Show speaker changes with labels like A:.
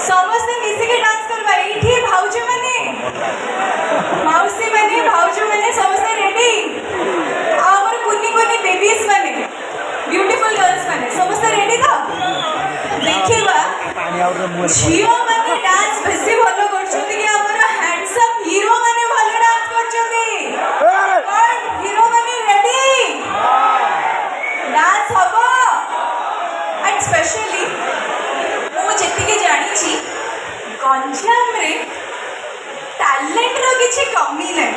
A: समस्ते मिसिके डांस करबा एठी भाउज माने माउसी माने भाउज माने समस्ते रेडी हमर कुनी कुनी बेबीज माने ब्यूटीफुल गर्ल्स माने समस्ते रेडी तो देखिबा झियो माने डांस बेसी भलो करछथि कि हमर हैंडसम हीरो माने भलो डांस करछथि और हीरो माने रेडी डांस हबो एंड स्पेशली मु जेतिके जानी छी गंजाम रे टैलेंट रो किछि कमी नै